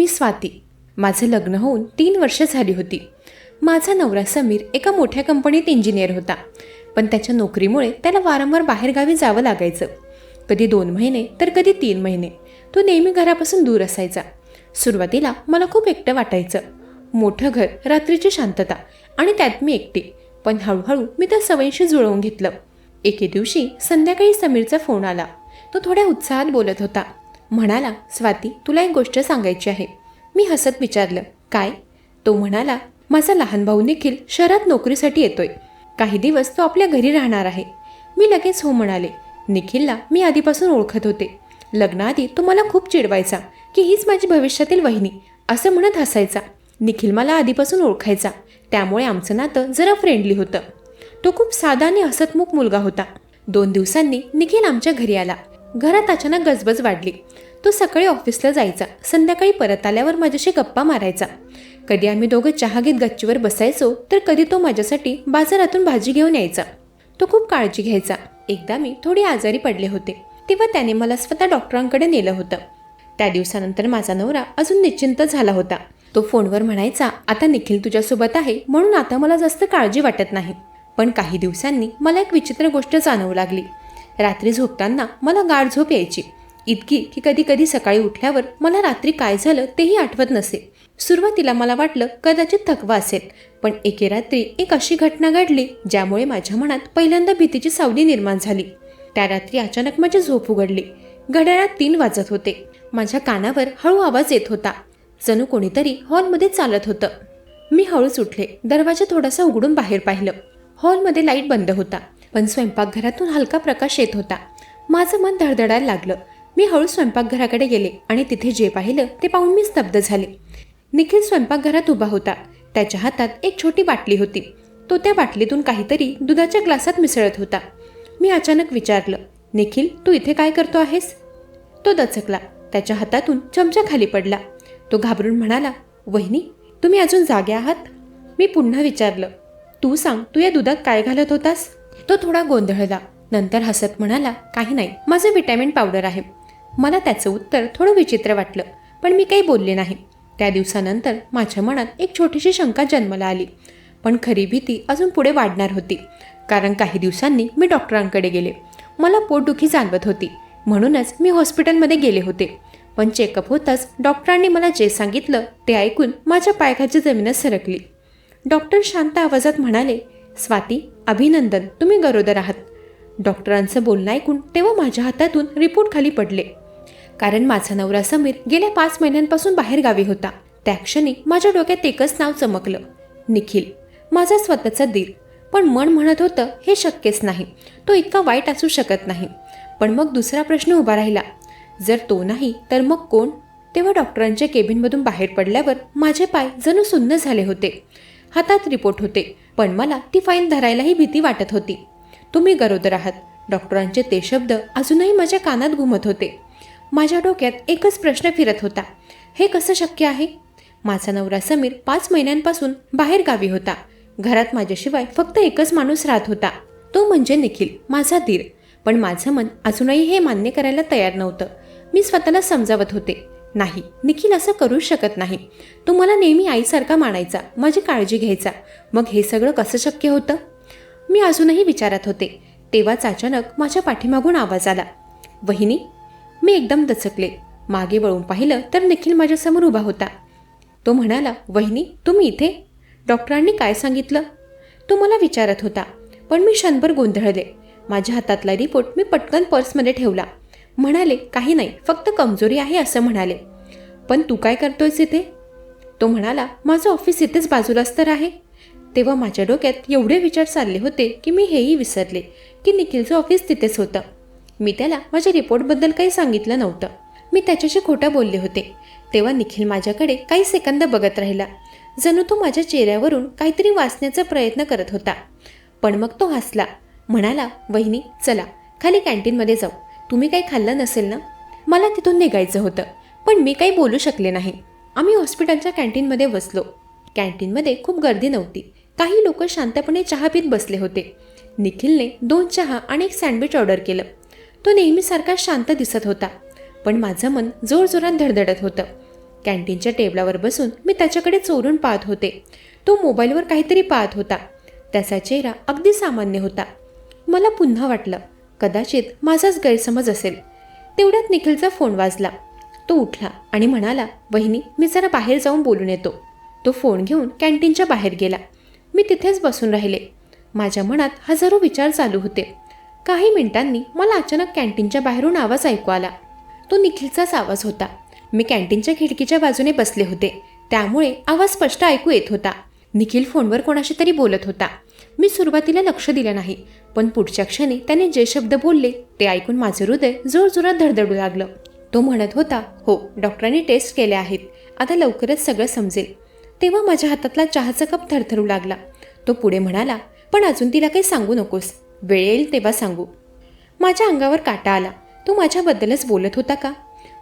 मी स्वाती. माझं लग्न होऊन 3 वर्ष झाली होती. माझा नवरा समीर एका मोठ्या कंपनीत इंजिनियर होता, पण त्याच्या नोकरीमुळे त्याला वारंवार बाहेरगावी जावं लागायचं. कधी 2 महिने तर कधी 3 महिने. तो नेहमी घरापासून दूर असायचा. सुरुवातीला मला खूप एकटं वाटायचं. मोठं घर, रात्रीची शांतता आणि त्यात मी एकटी. पण हळूहळू मी त्या सवयीशी जुळवून घेतलं. एके दिवशी संध्याकाळी समीरचा फोन आला. तो थोड्या उत्साहात बोलत होता. म्हणाला, स्वाती, तुला एक गोष्ट सांगायची आहे. मी हसत विचारलं, काय? तो म्हणाला, माझा लहान भाऊ निखिल शहरात नोकरीसाठी येतोय. काही दिवस तो आपल्या घरी राहणार आहे. मी लगेच हो म्हणाले. निखिलला मी आधीपासून ओळखत होते. लग्नाआधी तो मला खूप चिडवायचा की हीच माझी भविष्यातील वहिनी असं म्हणत हसायचा. निखिल मला आधीपासून ओळखायचा, त्यामुळे आमचं नातं जरा फ्रेंडली होतं. तो खूप साधा आणि हसतमुख मुलगा होता. 2 दिवसांनी निखिल आमच्या घरी आला. घरात अचानक गजबज वाढली. तो सकाळी ऑफिसला जायचा, संध्याकाळी परत आल्यावर माझ्याशी गप्पा मारायचा. कधी आम्ही दोघं चहा घेत गच्चीवर बसायचो, तर कधी तो माझ्यासाठी बाजारातून भाजी घेऊन यायचा. तो खूप काळजी घ्यायचा. एकदा मी थोडी आजारी पडले होते, तेव्हा त्याने मला स्वतः डॉक्टरांकडे नेलं होतं. त्या दिवसानंतर माझा नवरा अजून निश्चिंत झाला होता. तो फोनवर म्हणायचा, आता निखिल तुझ्यासोबत आहे म्हणून आता मला जास्त काळजी वाटत नाही. पण काही दिवसांनी मला एक विचित्र गोष्ट जाणवू लागली. रात्री झोपताना मला गाढ झोप यायची, इतकी की कधी कधी सकाळी उठल्यावर मला रात्री काय झालं तेही आठवत नसे. सुरुवातीला मला वाटलं कदाचित थकवा असेल, पण एके रात्री एक अशी घटना घडली ज्यामुळे माझ्या मनात पहिल्यांदा भीतीची सावली निर्माण झाली. त्या रात्री अचानक माझी झोप उघडली. घड्याळात 3 वाजत होते. माझ्या कानावर हळू आवाज येत होता, जणू कोणीतरी हॉलमध्ये चालत होतं. मी हळूच उठले. दरवाजा थोडासा उघडून बाहेर पाहिलं. हॉलमध्ये लाईट बंद होता, पण स्वयंपाकघरातून हलका प्रकाश येत होता. माझं मन धडधडायला लागलं. मी हळू स्वयंपाकघराकडे गेले आणि तिथे जे पाहिलं ते पाहून मी स्तब्ध झाले. निखिल स्वयंपाकघरात उभा होता. त्याच्या हातात एक छोटी बाटली होती. तो त्या बाटलीतून काहीतरी दुधाच्या ग्लासात मिसळत होता. मी अचानक विचारलं, निखिल, तू इथे काय करतो आहेस? तो दचकला. त्याच्या हातातून चमचा खाली पडला. तो घाबरून म्हणाला, वहिनी, तुम्ही अजून जागे आहात? मी पुन्हा विचारलं, तू सांग, तू या दुधात काय घालत होतास? तो थोडा गोंधळला. नंतर हसत म्हणाला, काही नाही, माझं व्हिटॅमिन पावडर आहे. मला त्याचं उत्तर थोडं विचित्र वाटलं, पण मी काही बोलले नाही. त्या दिवसानंतर माझ्या मनात एक छोटीशी शंका जन्माला आली. पण खरी भीती अजून पुढे वाढणार होती. कारण काही दिवसांनी मी डॉक्टरांकडे गेले. मला पोटदुखी जाणवत होती, म्हणूनच मी हॉस्पिटलमध्ये गेले होते. पण चेकअप होताच डॉक्टरांनी मला जे सांगितलं ते ऐकून माझ्या पायाखालची जमीनच सरकली. डॉक्टर शांत आवाजात म्हणाले, स्वाती, अभिनंदन, तुम्ही गरोदर आहात. डॉक्टरांचं बोलणं ऐकून तेव्हा माझ्या हातातून रिपोर्ट खाली पडले. कारण माझा नवरा समीर गेल्या 5 महिन्यांपासून बाहेर गावी होता. त्या क्षणी माझ्या डोक्यात एकच नाव चमकलं, निखिल, माझा स्वतःचा दीर. पण मन म्हणत होतं हे शक्यच नाही, तो इतका वाईट असू शकत नाही. पण मग दुसरा प्रश्न उभा राहिला, जर तो नाही तर मग कोण? तेव्हा डॉक्टरांच्या केबिनमधून बाहेर पडल्यावर माझे पाय जणू सुन्न झाले होते. हातात रिपोर्ट होते, पण मला ती फाईल धरायलाही भीती वाटत होती. तुम्ही गरोदर आहात. डॉक्टरांचे ते शब्द अजूनही माझ्या कानात घुमत होते. माझ्या डोक्यात एकच प्रश्न फिरत होता, हे कसं शक्य आहे? माझा नवरा समीर 5 महिन्यांपासून बाहेर गावी होता. घरात माझ्याशिवाय फक्त एकच माणूस राहत होता, तो म्हणजे निखिल, माझा दीर. पण माझं मन अजूनही हे मान्य करायला तयार नव्हतं. मी स्वतःला समजावत होते, नाही, निखिल असं करूच शकत नाही. तो मला नेहमी आईसारखा मानायचा, माझी काळजी घ्यायचा. मग हे सगळं कसं शक्य होतं? मी अजूनही विचारात होते. तेव्हाच अचानक माझ्या पाठीमागून आवाज आला, वहिनी. मी एकदम दचकले. मागे वळून पाहिलं तर निखिल माझ्यासमोर उभा होता. तो म्हणाला, वहिनी, तुम्ही इथे? डॉक्टरांनी काय सांगितलं? तो मला विचारत होता. पण मी क्षणभर गोंधळले. माझ्या हातातला रिपोर्ट मी पटकन पर्समध्ये ठेवला. म्हणाले, काही नाही, फक्त कमजोरी आहे असं म्हणाले. पण तू काय करतोयस इथे? तो म्हणाला, माझं ऑफिस इथेच बाजूलाच तर आहे. तेव्हा माझ्या डोक्यात एवढे विचार चालले होते की मी हेही विसरले की निखिलचं ऑफिस तिथेच होतं. मी त्याला माझ्या रिपोर्टबद्दल काही सांगितलं नव्हतं. मी त्याच्याशी खोटं बोलले होते. तेव्हा निखिल माझ्याकडे काही सेकंद बघत राहिला, जणू तो माझ्या चेहऱ्यावरून काहीतरी वाचण्याचा प्रयत्न करत होता. पण मग तो हसला. म्हणाला, वहिनी, चला खाली कॅन्टीनमध्ये जाऊ. तुम्ही काही खाल्लं नसेल ना? मला तिथून निघायचं होतं, पण मी काही बोलू शकले नाही. आम्ही हॉस्पिटलच्या कॅन्टीनमध्ये बसलो. कॅन्टीनमध्ये खूप गर्दी नव्हती. काही लोक शांतपणे चहा पीत बसले होते. निखिलने 2 चहा आणि 1 सँडविच ऑर्डर केलं. तो नेहमीसारखा शांत दिसत होता, पण माझं मन जोरजोरात धडधडत होतं. कॅन्टीनच्या टेबलावर बसून मी त्याच्याकडे चोरून पाहत होते. तो मोबाईलवर काहीतरी पाहत होता. त्याचा चेहरा अगदी सामान्य होता. मला पुन्हा वाटलं कदाचित माझाच गैरसमज असेल. तेवढ्यात निखिलचा फोन वाजला. तो उठला आणि म्हणाला, वहिनी मी जरा बाहेर जाऊन बोलून येतो. तो फोन घेऊन कॅन्टीनच्या बाहेर गेला. मी तिथेच बसून राहिले. माझ्या मनात हजारो विचार चालू होते. काही मिनिटांनी मला अचानक कॅन्टीनच्या बाहेरून आवाज ऐकू आला. तो निखिलचाच आवाज होता. मी कॅन्टीनच्या खिडकीच्या बाजूने बसले होते, त्यामुळे आवाज स्पष्ट ऐकू येत होता. निखिल फोनवर कोणाशी तरी बोलत होता. मी सुरुवातीला लक्ष दिलं नाही, पण पुढच्या क्षणी त्याने जे शब्द बोलले ते ऐकून माझं हृदय जोरजोरात धडधडू लागलं. तो म्हणत होता, हो डॉक्टरांनी टेस्ट केल्या आहेत, आता लवकरच सगळं समजेल. तेव्हा माझ्या हातातला चहाचा कप थरथरू लागला. तो पुढे म्हणाला, पण अजून तिला काही सांगू नकोस, वेळ येईल तेव्हा सांगू. माझ्या अंगावर काटा आला. तो माझ्याबद्दलच बोलत होता का?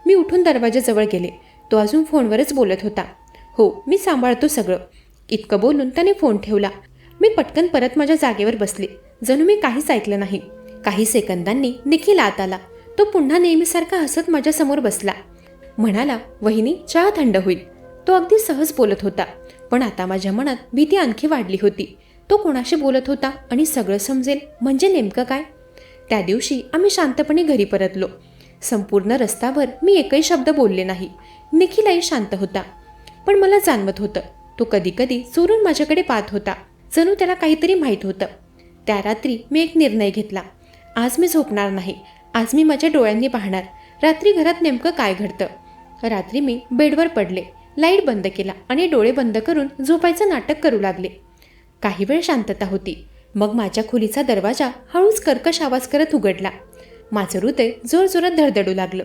मी उठून दरवाजाजवळ गेले. तो अजून फोनवरच बोलत होता. हो मी सांभाळतो सगळं. इतकं बोलून त्याने फोन ठेवला. मी पटकन परत माझ्या जागेवर बसले, जणू मी काहीच ऐकलं नाही. काही सेकंदांनी निखिल आत आला. तो पुन्हा नेहमीसारखा हसत माझ्यासमोर बसला. म्हणाला, वहिनी चहा थंड होईल. तो अगदी सहज बोलत होता, पण आता माझ्या मनात भीती आणखी वाढली होती. तो कोणाशी बोलत होता आणि सगळं समजेल म्हणजे नेमकं काय? त्या दिवशी आम्ही शांतपणे घरी परतलो. संपूर्ण रस्ताभर मी एकही शब्द बोलले नाही. निखिलही शांत होता, पण मला जाणवत होतं तो कधी कधी चोरून माझ्याकडे पाहत होता, जणू त्याला काहीतरी माहीत होतं. त्या रात्री मी एक निर्णय घेतला. आज मी झोपणार नाही. आज मी माझ्या डोळ्यांनी पाहणार रात्री घरात नेमकं काय घडतं. रात्री मी बेडवर पडले, लाईट बंद केला आणि डोळे बंद करून झोपायचं नाटक करू लागले. काही वेळ शांतता होती. मग माझ्या खोलीचा दरवाजा हळूच कर्कश आवाज करत उघडला. माझं हृदय जोरजोरात धडधडू लागलं.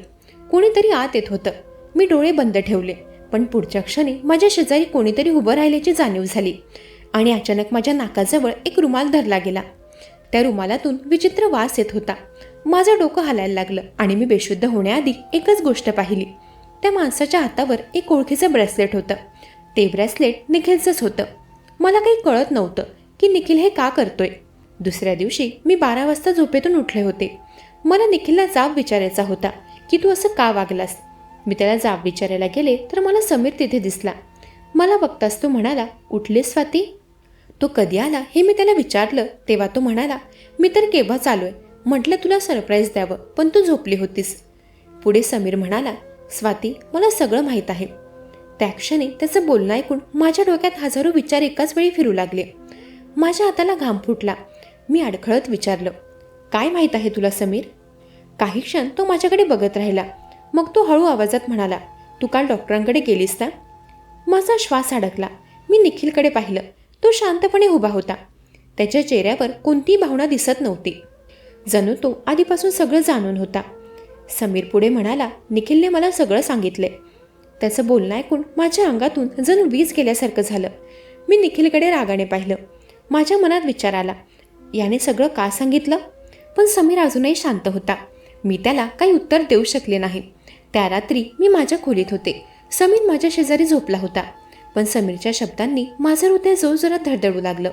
कोणीतरी आत येत होतं. मी डोळे बंद ठेवले, पण पुढच्या क्षणी माझ्या शेजारी कोणीतरी उभं राहिल्याची जाणीव झाली आणि अचानक माझ्या नाकाजवळ एक रुमाल धरला गेला. त्या रुमालातून विचित्र वास येत होता. माझं डोकं हलायला लागलं आणि मी बेशुद्ध होण्याआधी एकच गोष्ट पाहिली. त्या माणसाच्या हातावर एक ओळखीचं ब्रेसलेट होतं. ते ब्रेसलेट निखिलचंच होतं. मला काही कळत नव्हतं की निखिल हे का करतोय. दुसऱ्या दिवशी मी 12 वाजता झोपेतून उठले होते. मला निखिलला जाब विचारायचा होता की तू असं का वागलास. मी त्याला जाब विचारायला गेले तर मला समीर तिथे दिसला. मला बघताच तो म्हणाला, उठलीस स्वाती? तो कधी आला हे मी त्याला विचारलं तेव्हा तो म्हणाला, मी तर केव्हाच आलोय. म्हटलं तुला सरप्राईज द्यावं, पण तू झोपली होतीस. पुढे समीर म्हणाला, स्वाती मला सगळं माहीत आहे. त्या क्षणी त्याचं बोलणं ऐकून माझ्या डोक्यात हजारो विचार एकाच वेळी फिरू लागले. माझ्या हाताला घाम फुटला. मी अडखळत विचारलं, काय माहीत आहे तुला समीर? काही क्षण तो माझ्याकडे बघत राहिला. मग तो हळू आवाजात म्हणाला, तू काल डॉक्टरांकडे गेलीस ना? माझा श्वास अडकला. मी निखिलकडे पाहिलं. तो शांतपणे उभा होता. त्याच्या चेहऱ्यावर कोणतीही भावना दिसत नव्हती, जणू तो आधीपासून सगळं जाणून होता. समीर पुढे म्हणाला, निखिलने मला सगळं सांगितले. त्याचं बोलणं ऐकून माझ्या अंगातून जणू वीज गेल्यासारखं झालं. मी निखिलकडे रागाने पाहिलं. माझ्या मनात विचार आला, याने सगळं का सांगितलं? पण समीर अजूनही शांत होता. मी त्याला काही उत्तर देऊ शकले नाही. त्या रात्री मी माझ्या खोलीत होते. समीर माझ्या शेजारी झोपला होता, पण समीरच्या शब्दांनी माझं हृदय जोरजोरात धडधडू लागलं.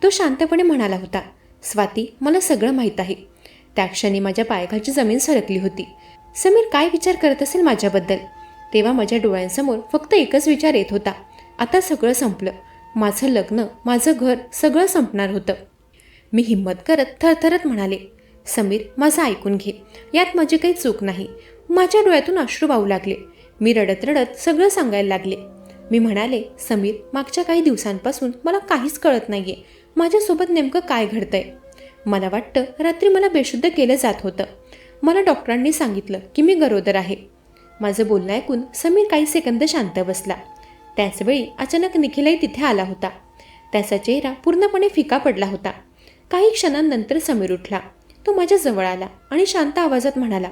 तो शांतपणे म्हणाला होता, स्वाती मला सगळं माहीत आहे. त्या क्षणी माझ्या पायाखालची जमीन सरकली होती. समीर काय विचार करत असेल माझ्याबद्दल? तेव्हा माझ्या डोळ्यांसमोर फक्त एकच विचार येत होता, आता सगळं संपलं. माझं लग्न, माझं घर, सगळं संपणार होतं. मी हिंमत करत थरथरत म्हणाले, समीर माझं ऐकून घे, यात माझी काही चूक नाही. माझ्या डोळ्यातून अश्रू वाहू लागले. मी रडत रडत सगळं सांगायला लागले. मी म्हणाले, समीर मागच्या काही दिवसांपासून मला काहीच कळत नाहीये. माझ्यासोबत नेमकं काय घडतंय? मला वाटतं रात्री मला बेशुद्ध केलं जात होतं. मला डॉक्टरांनी सांगितलं की मी गरोदर आहे. माझं बोलणं ऐकून समीर काही सेकंद शांत बसला. त्याचवेळी अचानक निखिलही तिथे आला होता. त्याचा चेहरा पूर्णपणे फिका पडला होता. काही क्षणांनंतर समीर उठला. तो माझ्या जवळ आला आणि शांत आवाजात म्हणाला,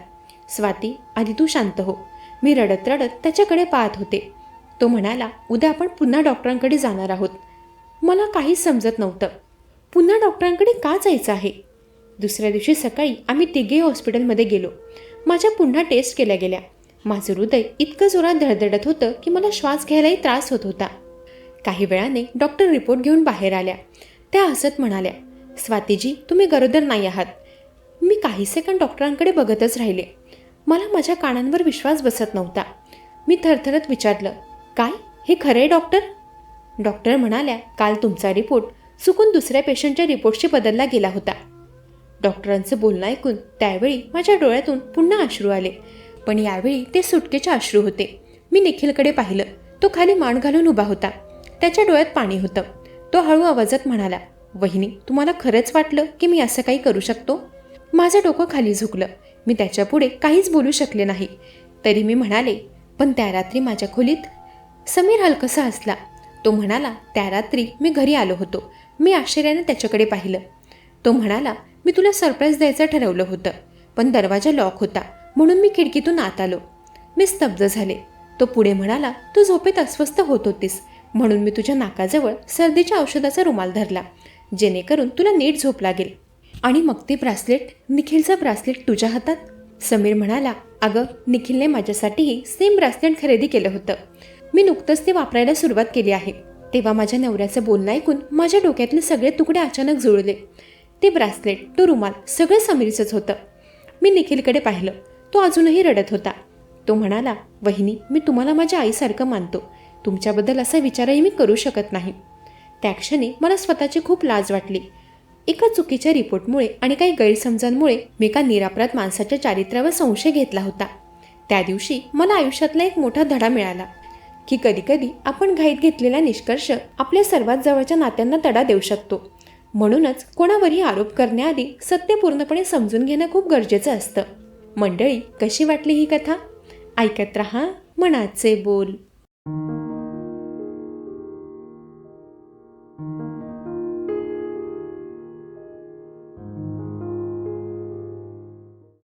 स्वाती आधी तू शांत हो. मी रडत रडत त्याच्याकडे पाहत होते. तो म्हणाला, उद्या आपण पुन्हा डॉक्टरांकडे जाणार आहोत. मला काहीच समजत नव्हतं. पुन्हा डॉक्टरांकडे का जायचं आहे? दुसऱ्या दिवशी सकाळी आम्ही तिघे हॉस्पिटलमध्ये गेलो. माझ्या पुन्हा टेस्ट केल्या गेल्या. माझं हृदय इतकं जोरात धडधडत होतं की मला श्वास घ्यायलाही त्रास होत होता. काही वेळाने डॉक्टर रिपोर्ट घेऊन बाहेर आल्या. त्या हसत म्हणाल्या, स्वातीजी तुम्ही गरोदर नाही आहात. मी काही सेकंद डॉक्टरांकडे बघतच राहिले. मला माझ्या कानांवर विश्वास बसत नव्हता. मी थरथरत विचारलं, काय हे खरं आहे डॉक्टर? डॉक्टर म्हणाल्या, काल तुमचा रिपोर्ट चुकून दुसऱ्या पेशंटच्या रिपोर्टशी बदलला गेला होता. डॉक्टरांचं बोलणं ऐकून त्यावेळी माझ्या डोळ्यातून पुन्हा अश्रू आले, पण यावेळी ते सुटकेचे अश्रू होते. मी निखिलकडे पाहिलं. तो खाली मान घालून उभा होता. त्याच्या डोळ्यात पाणी होतं. तो हळू आवाजात म्हणाला, वहिनी, तुम्हाला खरंच वाटलं की मी असं काही करू शकतो? माझं डोकं खाली झुकलं. मी त्याच्यापुढे काहीच बोलू शकले नाही. तरी मी म्हणाले, पण त्या रात्री माझ्या खोलीत. समीर हलकसा हसला. तो म्हणाला, त्या रात्री मी घरी आलो होतो. मी आश्चर्याने त्याच्याकडे पाहिलं. तो म्हणाला, मी तुला सरप्राईज द्यायचं ठरवलं होतं, पण दरवाजा लॉक होता म्हणून मी खिडकीतून आत आलो. मी स्तब्ध झाले. तो पुढे म्हणाला, तू झोपेत अस्वस्थ होत होतीस म्हणून मी तुझ्या नाकाजवळ सर्दीच्या औषधाचा रुमाल धरला, जेणेकरून तुला नीट झोप लागेल. आणि मग ते ब्रासलेट, निखिलचं ब्रासलेट तुझ्या हातात? समीर म्हणाला, अगं, निखिलने माझ्यासाठीही सेम ब्रासलेट खरेदी केलं होतं. मी नुकतंच ते वापरायला सुरुवात केली आहे. तेव्हा माझ्या नवऱ्याचं बोलणं ऐकून माझ्या डोक्यातले सगळे तुकडे अचानक जुळले. ते ब्रासलेट, तो रुमाल, सगळं समीरचंच होतं. मी निखिलकडे पाहिलं. तो अजूनही रडत होता. तो म्हणाला, वहिनी, मी तुम्हाला माझ्या आईसारखं मानतो. तुमच्याबद्दल असा विचारही मी करू शकत नाही. त्या क्षणी मला स्वतःची खूप लाज वाटली. एका चुकीच्या रिपोर्टमुळे आणि काही गैरसमजांमुळे मी एका निरपराध माणसाच्या चारित्र्यावर संशय घेतला होता. त्या दिवशी मला आयुष्यातला एक मोठा धडा मिळाला की कधीकधी आपण घाईत घेतलेला निष्कर्ष आपल्या सर्वात जवळच्या नात्यांना तडा देऊ शकतो. म्हणूनच कोणावरही आरोप करण्याआधी सत्य पूर्णपणे समजून घेणं खूप गरजेचं असतं. मंडळी, कशी वाटली ही कथा? ऐकत रहा मनाचे बोल.